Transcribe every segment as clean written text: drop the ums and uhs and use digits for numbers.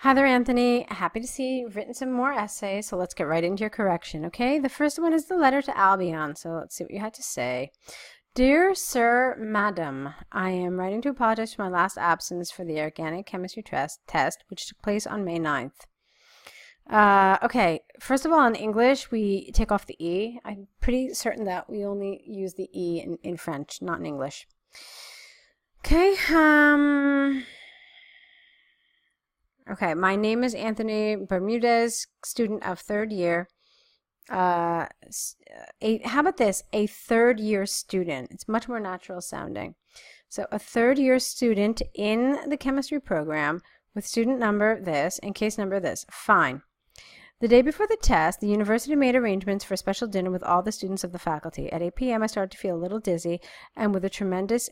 Hi there, Anthony. Happy to see you've written some more essays, so let's get right into your correction, okay? The first one is the letter to Albion, so let's see what you had to say. Dear Sir, Madam, I am writing to apologize for my last absence for the organic chemistry test, which took place on May 9th. Okay, first of all, in English, we take off the E. I'm pretty certain that we only use the E in French, not in English. Okay, Okay, my name is Anthony Bermudez, student of third year. How about this? A third year student. It's much more natural sounding. So a third year student in the chemistry program with student number this and case number this. Fine. The day before the test, the university made arrangements for a special dinner with all the students of the faculty. At 8 p.m., I started to feel a little dizzy and with tremendous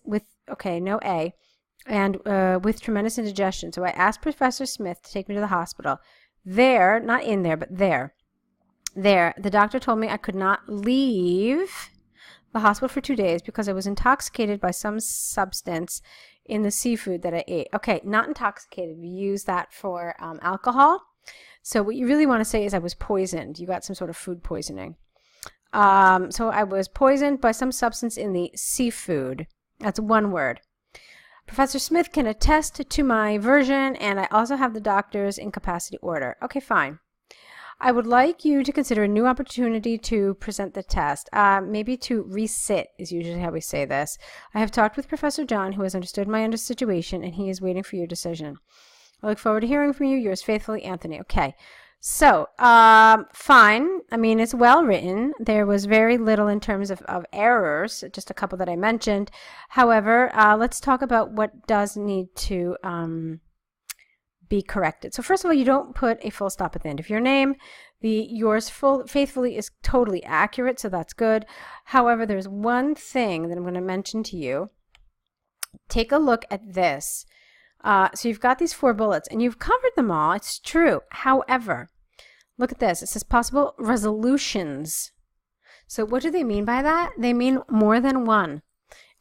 indigestion. So I asked Professor Smith to take me to the hospital. There, not in there, but there, the doctor told me I could not leave the hospital for 2 days because I was intoxicated by some substance in the seafood that I ate. Okay, not intoxicated. We use that for alcohol. So what you really want to say is I was poisoned. You got some sort of food poisoning. So I was poisoned by some substance in the seafood. That's one word. Professor Smith can attest to my version, and I also have the doctor's incapacity order. Okay, fine. I would like you to consider a new opportunity to present the test. Maybe to resit is usually how we say this. I have talked with Professor John, who has understood my situation, and he is waiting for your decision. I look forward to hearing from you. Yours faithfully, Anthony. Okay. So, fine. I mean, it's well written. There was very little in terms of errors, just a couple that I mentioned. However, let's talk about what does need to be corrected. So first of all, you don't put a full stop at the end of your name. Yours faithfully is totally accurate, so that's good. However, there's one thing that I'm going to mention to you. Take a look at this. So you've got these 4 bullets, and you've covered them all. It's true. However, look at this. It says possible resolutions. So what do they mean by that? They mean more than one.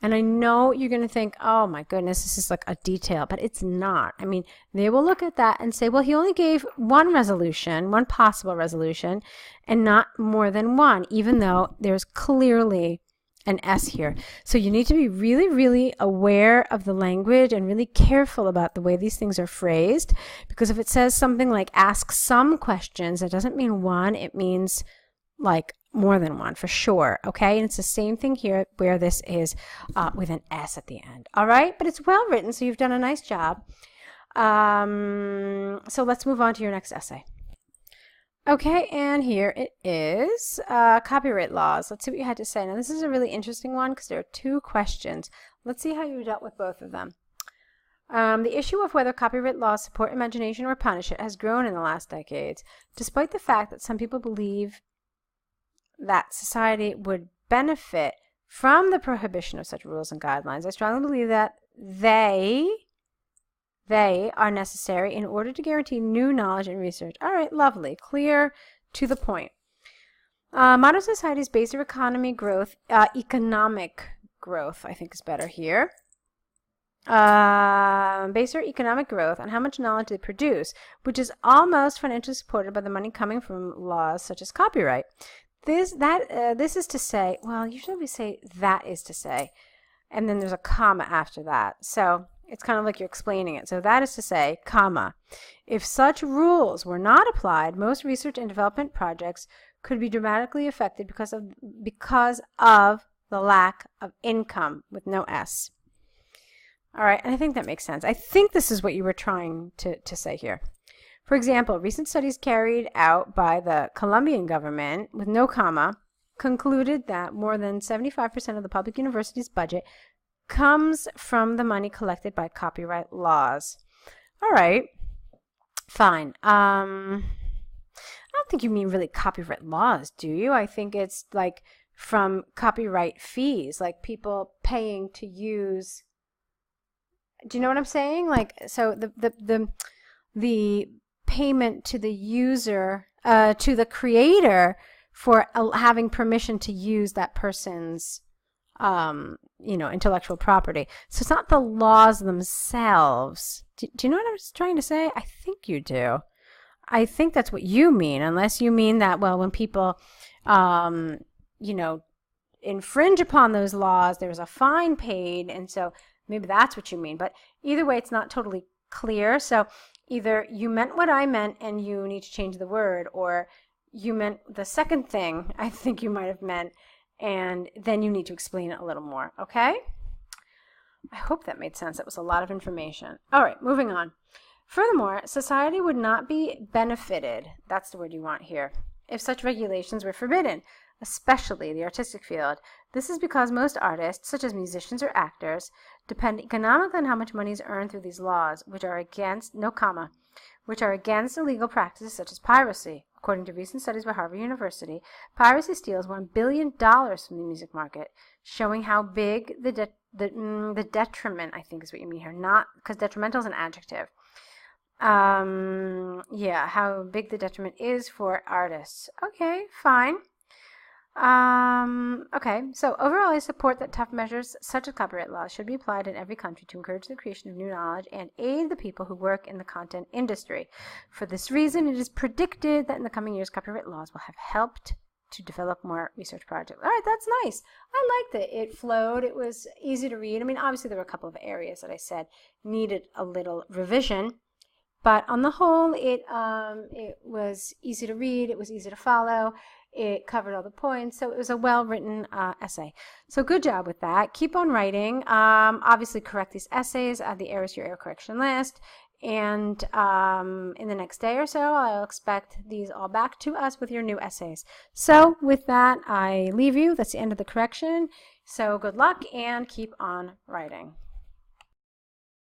And I know you're going to think, oh my goodness, this is like a detail, but it's not. I mean, they will look at that and say, well, he only gave one resolution, one possible resolution, and not more than one, even though there's clearly an S here. So you need to be really, really aware of the language and really careful about the way these things are phrased, because if it says something like ask some questions, it doesn't mean one, it means like more than one for sure. Okay, and it's the same thing here where this is with an S at the end. All right, but it's well written, so you've done a nice job. So let's move on to your next essay. Okay, and here it is, copyright laws. Let's see what you had to say. Now, this is a really interesting one because there are 2 questions. Let's see how you dealt with both of them. The issue of whether copyright laws support imagination or punish it has grown in the last decades. Despite the fact that some people believe that society would benefit from the prohibition of such rules and guidelines, I strongly believe that they are necessary in order to guarantee new knowledge and research. All right, lovely, clear, to the point. Modern society's base of economic growth, I think is better here. Base or economic growth on how much knowledge they produce, which is almost financially supported by the money coming from laws such as copyright. This is to say, well, usually we say that is to say, and then there's a comma after that. So it's kind of like you're explaining it. So that is to say, comma, if such rules were not applied, most research and development projects could be dramatically affected because of the lack of income with no S. All right, and I think that makes sense. I think this is what you were trying to say here. For example, recent studies carried out by the Colombian government with no comma concluded that more than 75% of the public university's budget comes from the money collected by copyright laws. All right, fine. I don't think you mean really copyright laws, do you? I think it's like from copyright fees, like people paying to use. Do you know what I'm saying? Like, so the payment to the user, to the creator for having permission to use that person's intellectual property. So it's not the laws themselves. Do you know what I was trying to say? I think you do. I think that's what you mean, unless you mean that, well, when people, infringe upon those laws, there's a fine paid, and so maybe that's what you mean. But either way, it's not totally clear. So either you meant what I meant and you need to change the word, or you meant the second thing I think you might have meant, and then you need to explain it a little more, okay? I hope that made sense. That was a lot of information. All right, moving on. Furthermore, society would not be benefited, that's the word you want here, if such regulations were forbidden, especially the artistic field. This is because most artists, such as musicians or actors, depend economically on how much money is earned through these laws, which are against illegal practices such as piracy. According to recent studies by Harvard University, piracy steals $1 billion from the music market, showing how big the detriment, I think is what you mean here, not because detrimental is an adjective. How big the detriment is for artists. Okay, fine. Okay, so overall I support that tough measures such as copyright laws should be applied in every country to encourage the creation of new knowledge and aid the people who work in the content industry. For this reason, it is predicted that in the coming years, copyright laws will have helped to develop more research projects. All right, that's nice. I liked it. It flowed. It was easy to read. I mean, obviously there were a couple of areas that I said needed a little revision, but on the whole, it was easy to read. It was easy to follow. It covered all the points, so it was a well-written essay. So good job with that. Keep on writing. Obviously, correct these essays, add the errors to your error correction list, and in the next day or so, I'll expect these all back to us with your new essays. So with that, I leave you. That's the end of the correction. So good luck, and keep on writing.